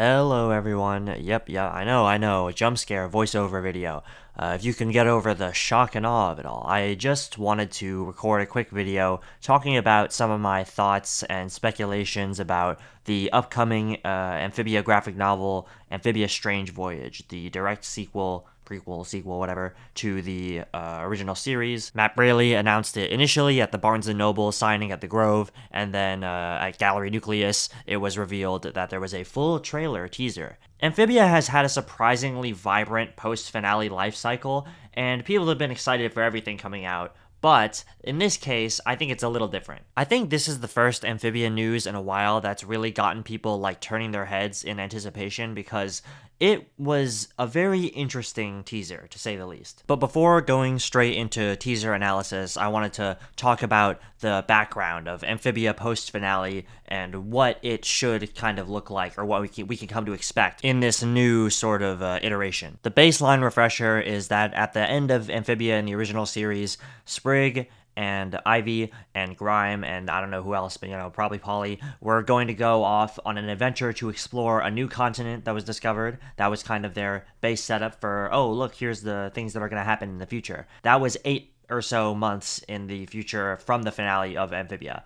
Hello everyone. Yep, yeah, I know, a jump scare voiceover video. If you can get over the shock and awe of it all, I just wanted to record a quick video talking about some of my thoughts and speculations about the upcoming Amphibia graphic novel, Amphibia Strange Voyage, the direct sequel, prequel, sequel, whatever, to the original series. Matt Braley announced it initially at the Barnes & Noble signing at the Grove, and then at Gallery Nucleus, it was revealed that there was a full trailer teaser. Amphibia has had a surprisingly vibrant post-finale life cycle, and people have been excited for everything coming out. But in this case, I think it's a little different. I think this is the first Amphibia news in a while that's really gotten people like turning their heads in anticipation because it was a very interesting teaser, to say the least. But before going straight into teaser analysis, I wanted to talk about the background of Amphibia post-finale and what it should kind of look like, or what we can come to expect in this new sort of iteration. The baseline refresher is that at the end of Amphibia in the original series, Sprig and Ivy and Grime and I don't know who else, but probably Polly, were going to go off on an adventure to explore a new continent that was discovered. That was kind of their base setup for, oh, look, here's the things that are going to happen in the future. That was 8 or so months in the future from the finale of Amphibia.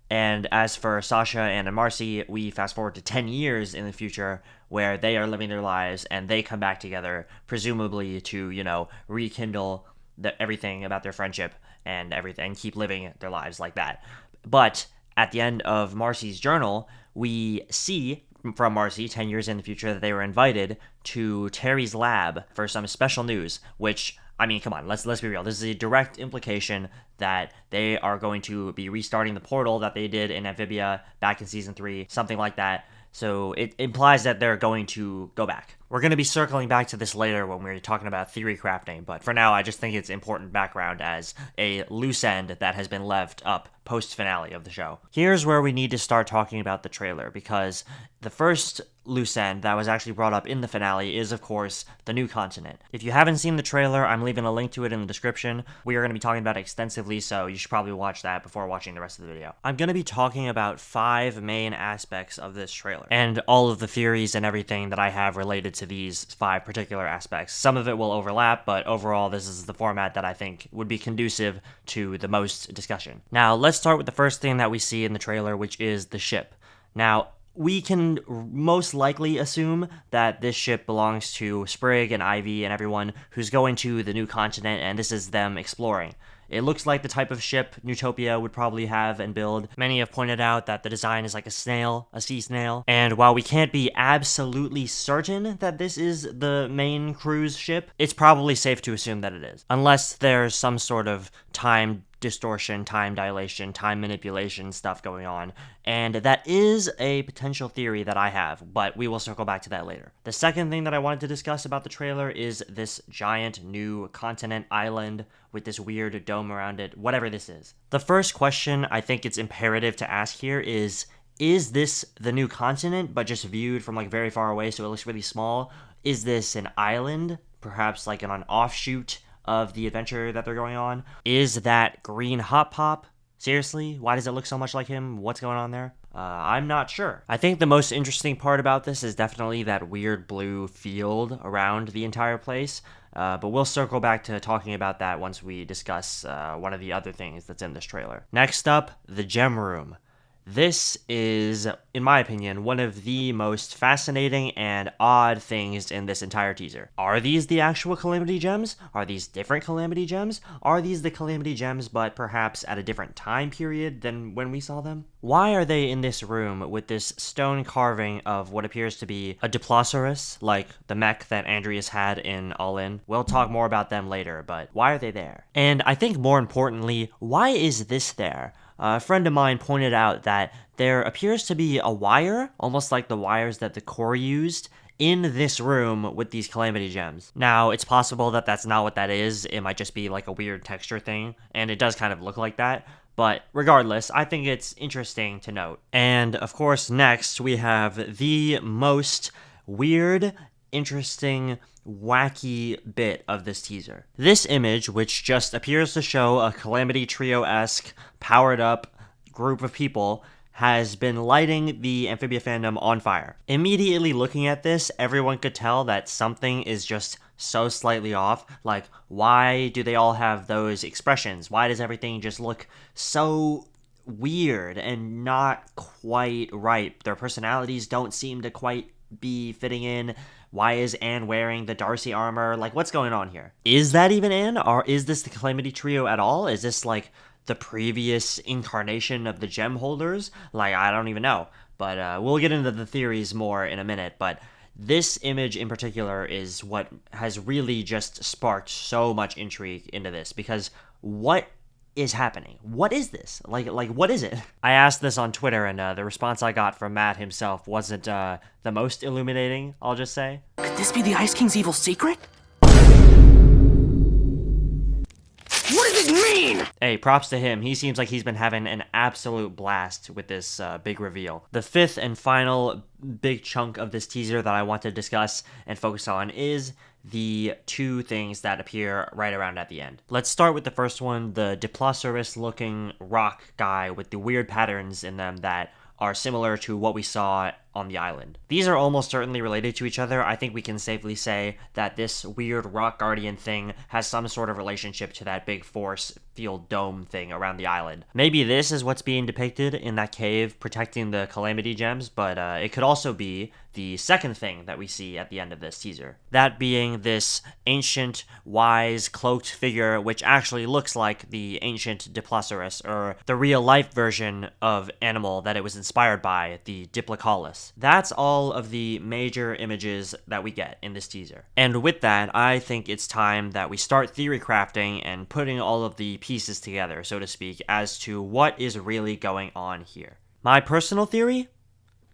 And as for Sasha and Marcy, we fast forward to 10 years in the future where they are living their lives and they come back together, presumably to, rekindle everything about their friendship and everything, keep living their lives like that. But at the end of Marcy's journal, we see from Marcy 10 years in the future that they were invited to Terry's lab for some special news, which, I mean, come on, let's be real. This is a direct implication that they are going to be restarting the portal that they did in Amphibia back in season 3, something like that. So it implies that they're going to go back. We're going to be circling back to this later when we're talking about theory crafting, but for now I just think it's important background as a loose end that has been left up post-finale of the show. Here's where we need to start talking about the trailer, because the first loose end that was actually brought up in the finale is, of course, the new continent. If you haven't seen the trailer, I'm leaving a link to it in the description. We are going to be talking about it extensively, so you should probably watch that before watching the rest of the video. I'm going to be talking about 5 main aspects of this trailer, and all of the theories and everything that I have related to these 5 particular aspects. Some of it will overlap, but overall this is the format that I think would be conducive to the most discussion. Now, let's start with the first thing that we see in the trailer, which is the ship. Now, we can most likely assume that this ship belongs to Sprig and Ivy and everyone who's going to the new continent, and this is them exploring. It looks like the type of ship Newtopia would probably have and build. Many have pointed out that the design is like a snail, a sea snail. And while we can't be absolutely certain that this is the main cruise ship, it's probably safe to assume that it is. Unless there's some sort of time distortion, time dilation, time manipulation stuff going on. And that is a potential theory that I have, but we will circle back to that later. The second thing that I wanted to discuss about the trailer is this giant new continent island with this weird dome around it, whatever this is. The first question I think it's imperative to ask here is this the new continent, but just viewed from like very far away so it looks really small? Is this an island, perhaps like an offshoot of the adventure that they're going on? Is that green Hot Pop? Seriously? Why does it look so much like him? What's going on there? I'm not sure. I think the most interesting part about this is definitely that weird blue field around the entire place, but we'll circle back to talking about that once we discuss one of the other things that's in this trailer. Next up, the gem room. This is, in my opinion, one of the most fascinating and odd things in this entire teaser. Are these the actual Calamity Gems? Are these different Calamity Gems? Are these the Calamity Gems, but perhaps at a different time period than when we saw them? Why are they in this room with this stone carving of what appears to be a Diplosaurus, like the mech that Andreas had in All In? We'll talk more about them later, but why are they there? And I think more importantly, why is this there? A friend of mine pointed out that there appears to be a wire, almost like the wires that the core used, in this room with these Calamity Gems. Now, it's possible that that's not what that is. It might just be like a weird texture thing, and it does kind of look like that. But regardless, I think it's interesting to note. And of course, next we have the most weird, interesting, wacky bit of this teaser. This image, which just appears to show a Calamity Trio-esque, powered up group of people, has been lighting the Amphibia fandom on fire. Immediately looking at this, everyone could tell that something is just so slightly off. Like, why do they all have those expressions? Why does everything just look so weird and not quite right? Their personalities don't seem to quite be fitting in. Why is Anne wearing the Darcy armor? Like, what's going on here? Is that even Anne? Or is this the Calamity Trio at all? Is this like the previous incarnation of the gem holders? Like, I don't even know. But we'll get into the theories more in a minute. But this image in particular is what has really just sparked so much intrigue into this, because what is happening? What is this? Like what is it? I asked this on Twitter, and the response I got from Matt himself wasn't the most illuminating, I'll just say. Could this be the Ice King's evil secret? What does it mean? Hey, props to him. He seems like he's been having an absolute blast with this big reveal. The fifth and final big chunk of this teaser that I want to discuss and focus on is the two things that appear right around at the end. Let's start with the first one, the Diplosaurus looking rock guy with the weird patterns in them that are similar to what we saw on the island. These are almost certainly related to each other. I think we can safely say that this weird rock guardian thing has some sort of relationship to that big force field dome thing around the island. Maybe this is what's being depicted in that cave protecting the Calamity Gems, but it could also be the second thing that we see at the end of this teaser. That being this ancient, wise, cloaked figure, which actually looks like the ancient Diplosaurus, or the real-life version of animal that it was inspired by, the Diplocaulus. That's all of the major images that we get in this teaser. And with that, I think it's time that we start theory crafting and putting all of the pieces together, so to speak, as to what is really going on here. My personal theory?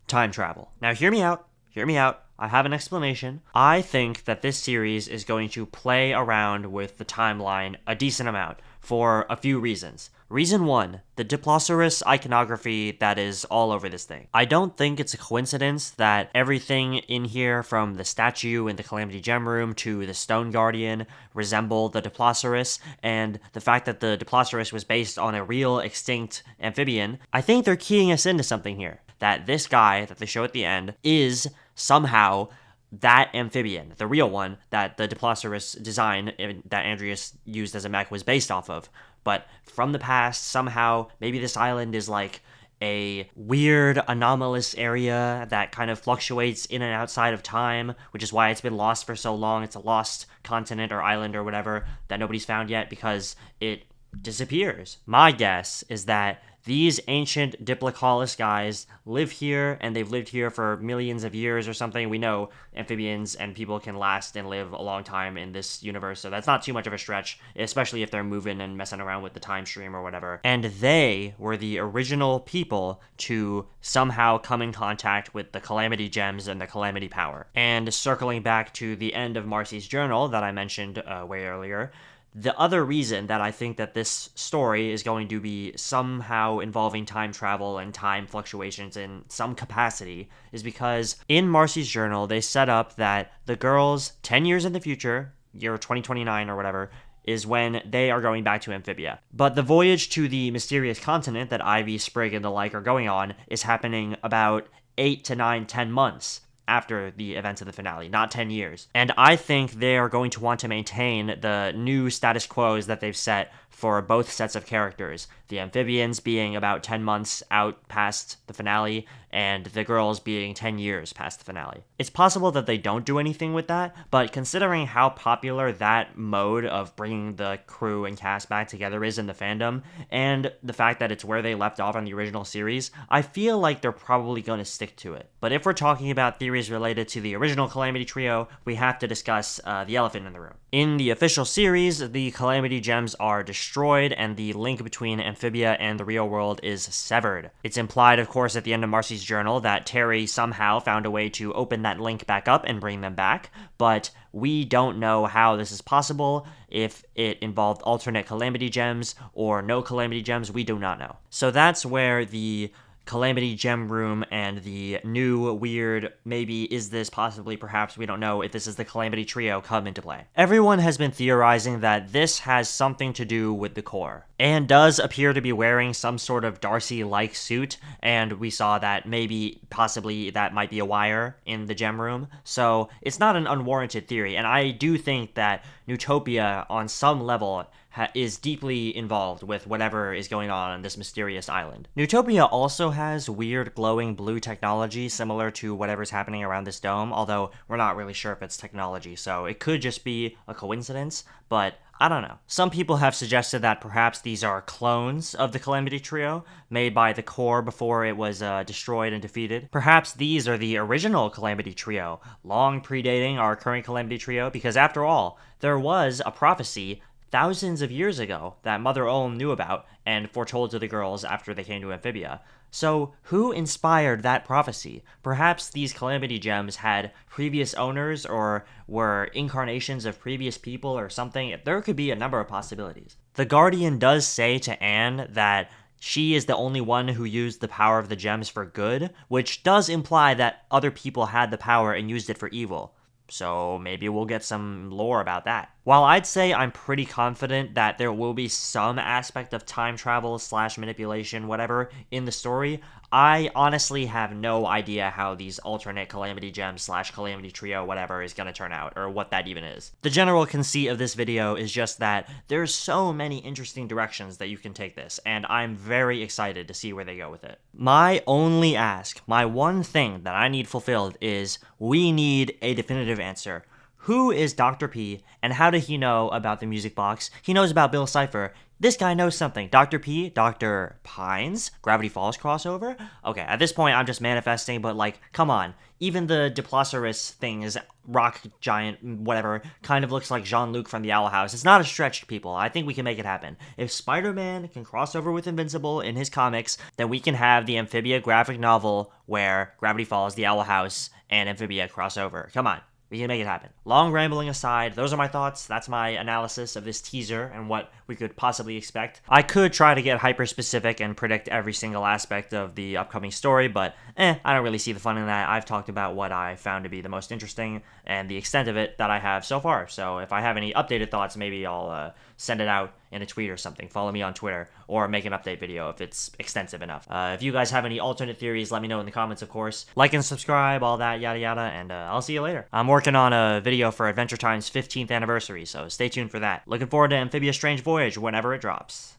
Time travel. Now hear me out. Hear me out. I have an explanation. I think that this series is going to play around with the timeline a decent amount for a few reasons. Reason one, the Diplosaurus iconography that is all over this thing. I don't think it's a coincidence that everything in here, from the statue in the Calamity Gem Room to the Stone Guardian, resemble the Diplosaurus, and the fact that the Diplosaurus was based on a real extinct amphibian. I think they're keying us into something here. That this guy that they show at the end is somehow that amphibian, the real one that the Diplosaurus design that Andreas used as a mech was based off of. But from the past, somehow, maybe this island is like a weird, anomalous area that kind of fluctuates in and outside of time, which is why it's been lost for so long. It's a lost continent or island or whatever that nobody's found yet because it disappears. My guess is that these ancient Diplocaulus guys live here, and they've lived here for millions of years or something. We know amphibians and people can last and live a long time in this universe, so that's not too much of a stretch, especially if they're moving and messing around with the time stream or whatever. And they were the original people to somehow come in contact with the Calamity Gems and the Calamity Power. And circling back to the end of Marcy's journal that I mentioned way earlier, the other reason that I think that this story is going to be somehow involving time travel and time fluctuations in some capacity is because in Marcy's journal, they set up that the girls 10 years in the future, year 2029 or whatever, is when they are going back to Amphibia. But the voyage to the mysterious continent that Ivy, Sprig, and the like are going on is happening about 8 to 9, 10 months after the events of the finale, not 10 years. And I think they are going to want to maintain the new status quos that they've set for both sets of characters. The amphibians being about 10 months out past the finale, and the girls being 10 years past the finale. It's possible that they don't do anything with that, but considering how popular that mode of bringing the crew and cast back together is in the fandom, and the fact that it's where they left off on the original series, I feel like they're probably going to stick to it. But if we're talking about theories related to the original Calamity Trio, we have to discuss the elephant in the room. In the official series, the Calamity Gems are destroyed, and the link between Amphibia and the real world is severed. It's implied, of course, at the end of Marcy's journal that Terry somehow found a way to open that link back up and bring them back, but we don't know how this is possible. If it involved alternate Calamity Gems or no Calamity Gems, we do not know. So that's where the Calamity Gem Room and the new weird, maybe is this possibly perhaps, we don't know if this is the Calamity Trio, come into play. Everyone has been theorizing that this has something to do with the core. Anne does appear to be wearing some sort of Darcy-like suit, and we saw that maybe, possibly, that might be a wire in the gem room, so it's not an unwarranted theory, and I do think that Newtopia, on some level, is deeply involved with whatever is going on this mysterious island. Newtopia also has weird glowing blue technology similar to whatever's happening around this dome, although we're not really sure if it's technology, so it could just be a coincidence, but I don't know. Some people have suggested that perhaps these are clones of the Calamity Trio, made by the core before it was destroyed and defeated. Perhaps these are the original Calamity Trio, long predating our current Calamity Trio, because after all, there was a prophecy thousands of years ago that Mother Olm knew about and foretold to the girls after they came to Amphibia. So, who inspired that prophecy? Perhaps these Calamity Gems had previous owners or were incarnations of previous people or something. There could be a number of possibilities. The Guardian does say to Anne that she is the only one who used the power of the gems for good, which does imply that other people had the power and used it for evil. So maybe we'll get some lore about that. While I'd say I'm pretty confident that there will be some aspect of time travel / manipulation, whatever, in the story, I honestly have no idea how these alternate Calamity Gems / Calamity Trio, whatever, is gonna turn out, or what that even is. The general conceit of this video is just that there's so many interesting directions that you can take this, and I'm very excited to see where they go with it. My only ask, my one thing that I need fulfilled is, we need a definitive answer. Who is Dr. P, and how did he know about the music box? He knows about Bill Cipher. This guy knows something. Dr. P? Dr. Pines? Gravity Falls crossover? Okay, at this point, I'm just manifesting, but like, come on. Even the Diplosaurus thing is rock giant, whatever, kind of looks like Jean-Luc from the Owl House. It's not a stretch, people. I think we can make it happen. If Spider-Man can cross over with Invincible in his comics, then we can have the Amphibia graphic novel where Gravity Falls, the Owl House, and Amphibia cross over. Come on. We can make it happen. Long rambling aside, those are my thoughts. That's my analysis of this teaser and what we could possibly expect. I could try to get hyper-specific and predict every single aspect of the upcoming story, but I don't really see the fun in that. I've talked about what I found to be the most interesting and the extent of it that I have so far. So if I have any updated thoughts, maybe I'll send it out in a tweet or something. Follow me on Twitter, or make an update video if it's extensive enough. If you guys have any alternate theories, let me know in the comments, of course. Like and subscribe, all that yada yada, and I'll see you later. I'm working on a video for Adventure Time's 15th anniversary, so stay tuned for that. Looking forward to Amphibia Strange Voyage whenever it drops.